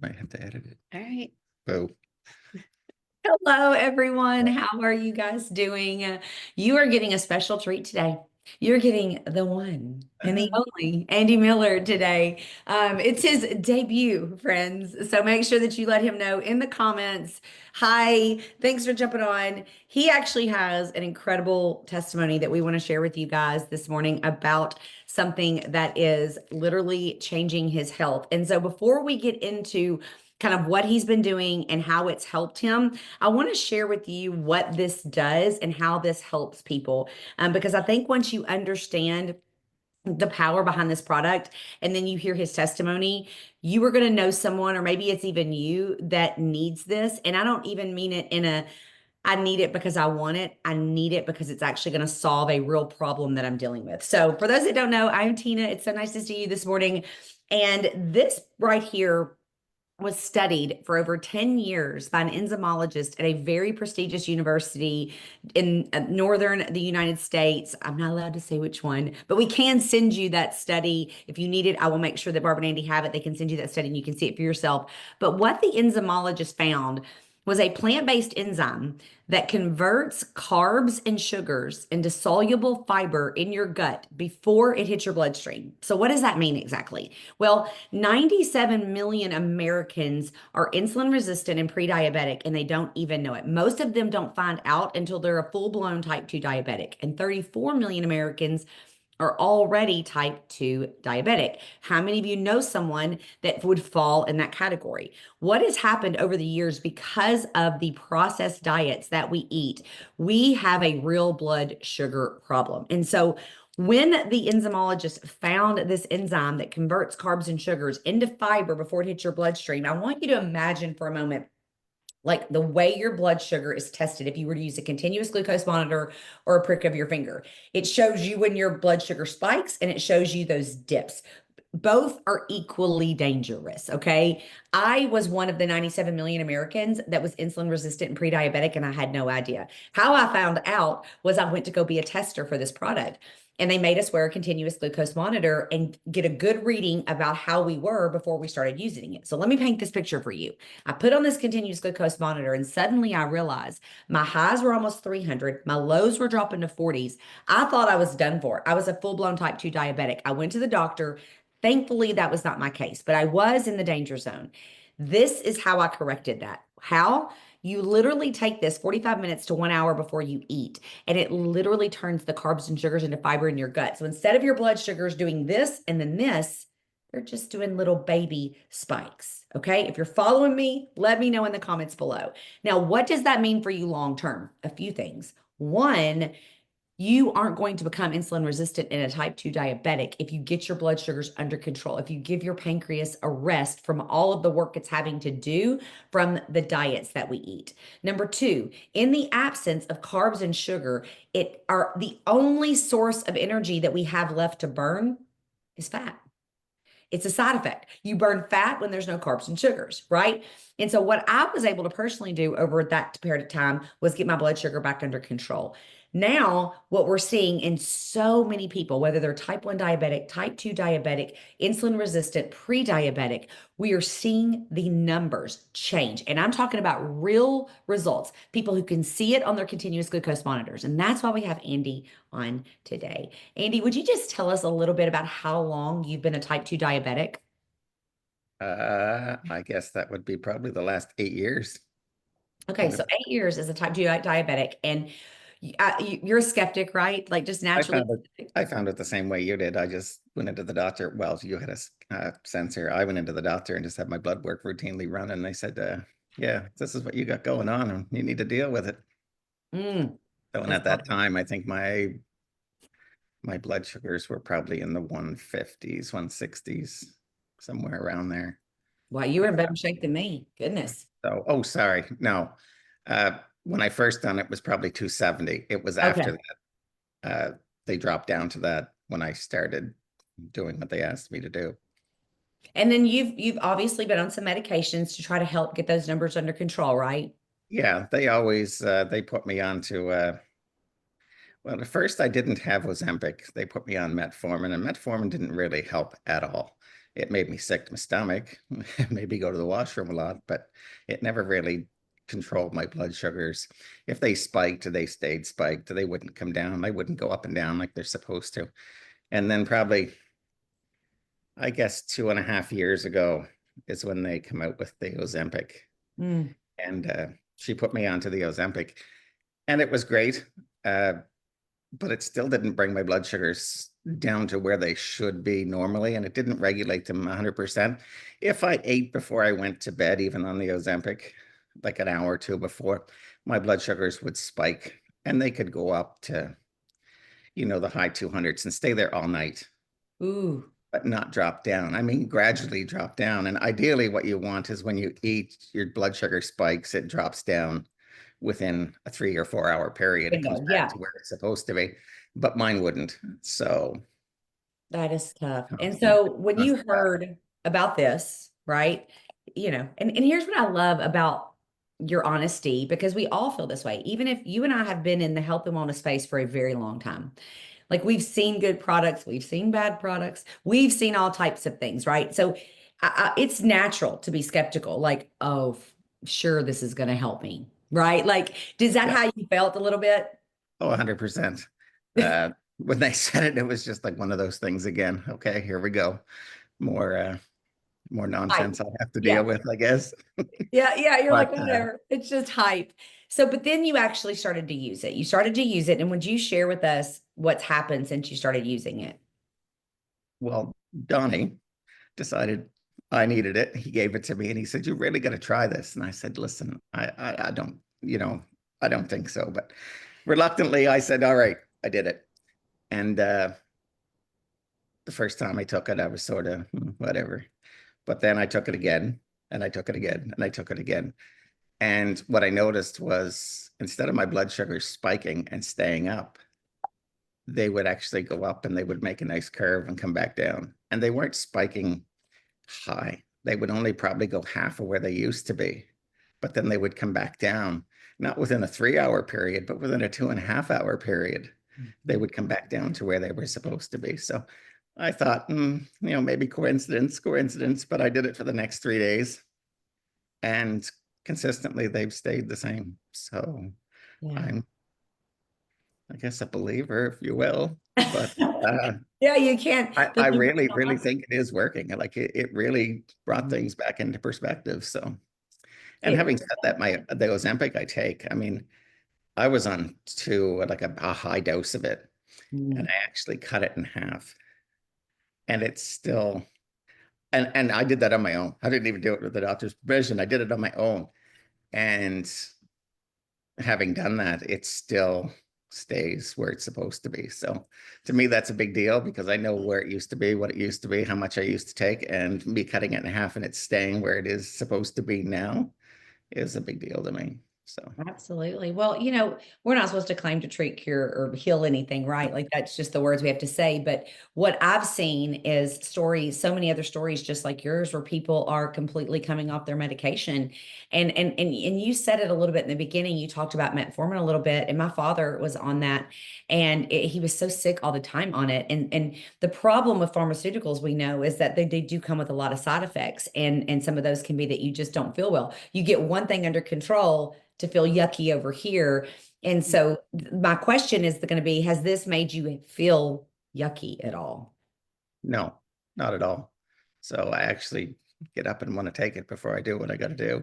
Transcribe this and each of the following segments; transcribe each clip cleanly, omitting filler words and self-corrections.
Might have to edit it. All right. Boo. Hello, everyone. How are you guys doing? You are getting a special treat today. You're getting the one and the only Andy Miller today. It's his debut, friends. So make sure that you let him know in the comments. Hi, thanks for jumping on. He actually has an incredible testimony that we want to share with you guys this morning about something that is literally changing his health. And so before we get into kind of what he's been doing and how it's helped him, I want to share with you what this does and how this helps people. Because I think once you understand the power behind this product and then you hear his testimony, you are going to know someone, or maybe it's even you, that needs this. And I don't even mean it in a, I need it because I want it. I need it because it's actually going to solve a real problem that I'm dealing with. So, for those that don't know, I'm Tina. It's so nice to see you this morning. And this right here was studied for over 10 years by an enzymologist at a very prestigious university in northern the United States. I'm not allowed to say which one, but we can send you that study. If you need it, I will make sure that Barb and Andy have it. They can send you that study and you can see it for yourself. But what the enzymologist found was a plant-based enzyme that converts carbs and sugars into soluble fiber in your gut before it hits your bloodstream. So what does that mean exactly? Well, 97 million Americans are insulin resistant and pre-diabetic, and they don't even know it. Most of them don't find out until they're a full-blown type 2 diabetic, and 34 million Americans are already type 2 diabetic. How many of you know someone that would fall in that category? What has happened over the years because of the processed diets that we eat? We have a real blood sugar problem. And so when the enzymologist found this enzyme that converts carbs and sugars into fiber before it hits your bloodstream, I want you to imagine for a moment like the way your blood sugar is tested if you were to use a continuous glucose monitor or a prick of your finger. It shows you when your blood sugar spikes and it shows you those dips. Both are equally dangerous. Okay. I was one of the 97 million Americans that was insulin resistant and pre diabetic, and I had no idea. How I found out was I went to go be a tester for this product. And they made us wear a continuous glucose monitor and get a good reading about how we were before we started using it. So let me paint this picture for you. I put on this continuous glucose monitor, and suddenly I realized my highs were almost 300. My lows were dropping to 40s. I thought I was done for. I was a full blown type 2 diabetic. I went to the doctor. Thankfully, that was not my case, but I was in the danger zone. This is how I corrected that. How? You literally take this 45 minutes to 1 hour before you eat, and it literally turns the carbs and sugars into fiber in your gut. So instead of your blood sugars doing this and then this, they're just doing little baby spikes. Okay. If you're following me, let me know in the comments below. Now, what does that mean for you long term? A few things. One, you aren't going to become insulin resistant in a type 2 diabetic if you get your blood sugars under control, if you give your pancreas a rest from all of the work it's having to do from the diets that we eat. Number two, in the absence of carbs and sugar, it are the only source of energy that we have left to burn is fat. It's a side effect. You burn fat when there's no carbs and sugars, right? And so, what I was able to personally do over that period of time was get my blood sugar back under control. Now, what we're seeing in so many people, whether they're type 1 diabetic, type 2 diabetic, insulin resistant, pre diabetic, we are seeing the numbers change. And I'm talking about real results, people who can see it on their continuous glucose monitors. And that's why we have Andy on today. Andy, would you just tell us a little bit about how long you've been a type 2 diabetic? I guess that would be probably the last 8 years. Okay, so 8 years as a type 2 diabetic, and you're a skeptic, right? Like just I naturally found it. skeptic. I found it the same way you did. I just went into the doctor. Well, you had a sensor. I went into the doctor and just had my blood work routinely run, and they said, "Yeah, this is what you got going on, and you need to deal with it." Mm, So, and that's at that time, I think my blood sugars were probably in the 150s, 160s, somewhere around there. why you were in better shape than me. Goodness. So, oh, sorry. No. When I first done it was probably 270. It was after Okay. that. They dropped down to that when I started doing what they asked me to do. And then you've obviously been on some medications to try to help get those numbers under control, right? Yeah, they always they put me on to well, at first I didn't have Ozempic. They put me on metformin, and metformin didn't really help at all. it made me sick to my stomach, maybe go to the washroom a lot, but it never really controlled my blood sugars. If they spiked, they stayed spiked. They wouldn't come down. They wouldn't go up and down like they're supposed to. And then probably, I guess, 2.5 years ago is when they come out with the Ozempic. Mm. And she put me onto the Ozempic, and it was great. Uh, but it still didn't bring my blood sugars down to where they should be normally, and it didn't regulate them 100%. If I ate before I went to bed, even on the Ozempic, like an hour or two before, my blood sugars would spike, and they could go up to, the high 200s and stay there all night, Ooh, but not drop down. I mean, gradually drop down. And ideally, what you want is when you eat, your blood sugar spikes, it drops down within a 3 or 4 hour period. It comes bingo. back Yeah, to where it's supposed to be, but mine wouldn't. So that is tough. And constant, so when you constant battle. heard about this, right? And here's what I love about your honesty, because we all feel this way, even if you and I have been in the health and wellness space for a very long time. Like we've seen good products, we've seen bad products, we've seen all types of things, right? So it's natural to be skeptical, like, oh, sure, this is going to help me, right? Like, is that Yeah. how you felt a little bit? Oh, 100%. When they said it, it was just like one of those things again. Okay, here we go. More, more Hype. nonsense I'll have to Yeah. deal with, I guess. Yeah. Yeah. You're like, But whatever. It's just hype. So, but then you actually started to use it. You started to use it. And would you share with us what's happened since you started using it? well, Donnie decided I needed it. He gave it to me and he said, "You really got to try this." And I said, "Listen, I don't, I don't think so." But reluctantly, I said, "All right, I did it." And the first time I took it, I was sort of whatever. But then I took it again, and I took it again, and I took it again. And what I noticed was instead of my blood sugar spiking and staying up, they would actually go up and they would make a nice curve and come back down. And they weren't spiking high. They would only probably go half of where they used to be, but then they would come back down, not within a 3 hour period, but within a 2.5 hour period. They would come back down to where they were supposed to be. So I thought, maybe coincidence, but I did it for the next 3 days and consistently they've stayed the same. So Yeah. I'm, I guess, a believer, if you will, but uh, Yeah, you can't I believe it really, or really not. think it is working. Like it really brought Mhm. things back into perspective. So, and It, having said that, the Ozempic I take, I mean, I was on to like a high dose of it, and mm, I actually cut it in half, and it's still, and I did that on my own. I didn't even do it with the doctor's permission. I did it on my own, and having done that, it still stays where it's supposed to be. So to me, that's a big deal because I know where it used to be, what it used to be, how much I used to take, and me cutting it in half and it's staying where it is supposed to be now is a big deal to me. So Absolutely. Well, we're not supposed to claim to treat, cure, or heal anything, right? Like that's just the words we have to say. But what I've seen is stories, so many other stories just like yours, where people are completely coming off their medication. And you said it a little bit in the beginning. You talked about metformin a little bit, and my father was on that, and he was so sick all the time on it. And the problem with pharmaceuticals, we know, is that they do come with a lot of side effects, and some of those can be that you just don't feel well. You get one thing under control to feel yucky over here. And so my question is going to be, has this made you feel yucky at all? no, not at all. So I actually get up and want to take it before I do what I got to do,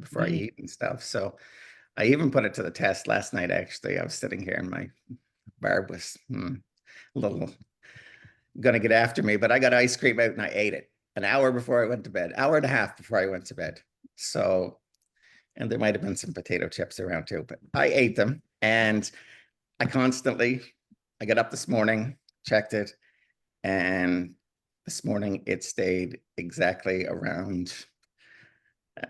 before I Yeah. eat and stuff. So I even put it to the test last night. Actually, I was sitting here and my Barb was a little gonna get after me, but I got ice cream out and I ate it an hour before I went to bed, hour and a half before I went to bed. So, and there might have been some potato chips around too, but I ate them and I got up this morning, checked it, and this morning it stayed exactly around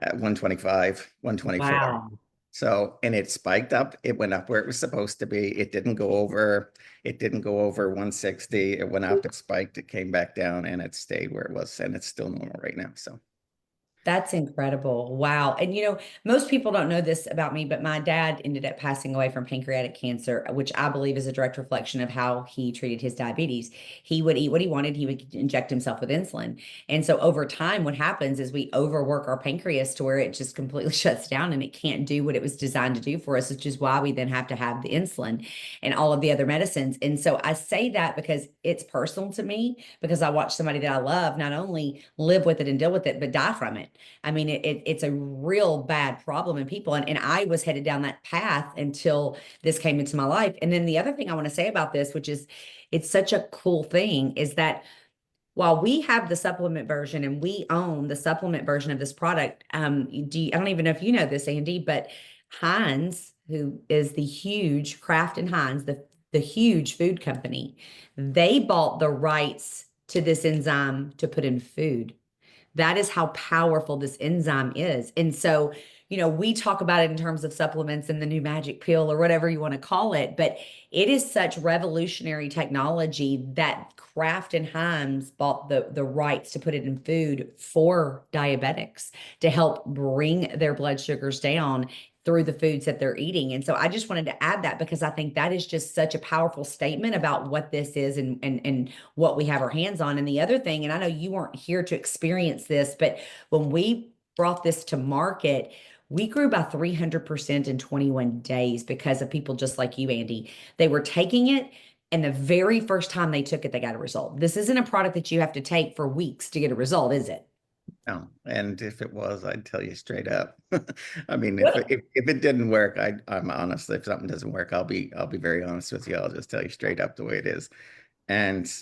125, 124. Wow. So, and it spiked up. It went up where it was supposed to be. It didn't go over 160. It went up, it spiked, it came back down, and it stayed where it was, and it's still normal right now. So That's incredible. Wow. And most people don't know this about me, but my dad ended up passing away from pancreatic cancer, which I believe is a direct reflection of how he treated his diabetes. He would eat what he wanted, he would inject himself with insulin. And so over time, what happens is we overwork our pancreas to where it just completely shuts down and it can't do what it was designed to do for us, which is why we then have to have the insulin and all of the other medicines. And so I say that because it's personal to me, because I watch somebody that I love not only live with it and deal with it, but die from it. I mean, it's a real bad problem in people. And I was headed down that path until this came into my life. And then the other thing I want to say about this, which is it's such a cool thing, is that while we have the supplement version and we own the supplement version of this product, I don't even know if you know this, Andy, but Heinz, who is the huge Kraft and Heinz, the huge food company, they bought the rights to this enzyme to put in food. That is how powerful this enzyme is. And so, we talk about it in terms of supplements and the new magic pill or whatever you want to call it, but it is such revolutionary technology that Kraft and Heinz bought the rights to put it in food for diabetics to help bring their blood sugars down through the foods that they're eating. And so I just wanted to add that because I think that is just such a powerful statement about what this is and what we have our hands on. And the other thing, and I know you weren't here to experience this, but when we brought this to market, we grew by 300% in 21 days because of people just like you, Andy. They were taking it, and the very first time they took it, they got a result. This isn't a product that you have to take for weeks to get a result, is it? No, and if it was, I'd tell you straight up. I mean, if Good. it, if it didn't work, I'm honest. If something doesn't work, I'll be very honest with you. I'll just tell you straight up the way it is. And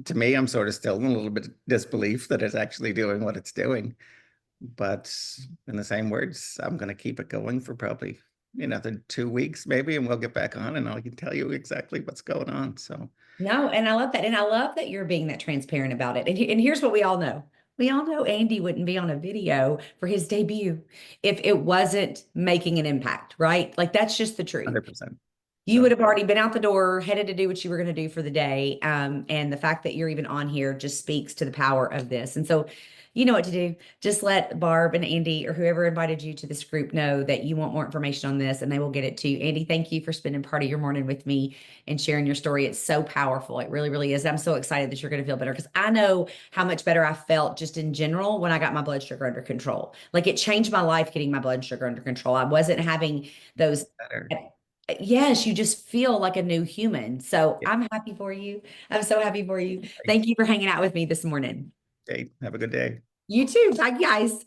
to me, I'm sort of still in a little bit of disbelief that it's actually doing what it's doing. But in the same words, I'm going to keep it going for probably another 2 weeks, maybe, and we'll get back on and I can tell you exactly what's going on. So No, and I love that. And I love that you're being that transparent about it. And here's what we all know. We all know Andy wouldn't be on a video for his debut if it wasn't making an impact, right? Like that's just the truth. 100%. You would So have already been out the door, headed to do what you were going to do for the day. And the fact that you're even on here just speaks to the power of this. And so, you know what to do. Just let Barb and Andy or whoever invited you to this group know that you want more information on this and they will get it to you. Andy, thank you for spending part of your morning with me and sharing your story. It's so powerful. It really, really is. I'm so excited that you're going to feel better because I know how much better I felt just in general when I got my blood sugar under control. Like it changed my life getting my blood sugar under control. I wasn't having those better. yes, you just feel like a new human. So Yeah. I'm happy for you. I'm so happy for you. Right. Thank you for hanging out with me this morning. Okay. Have a good day. You too. Bye, guys.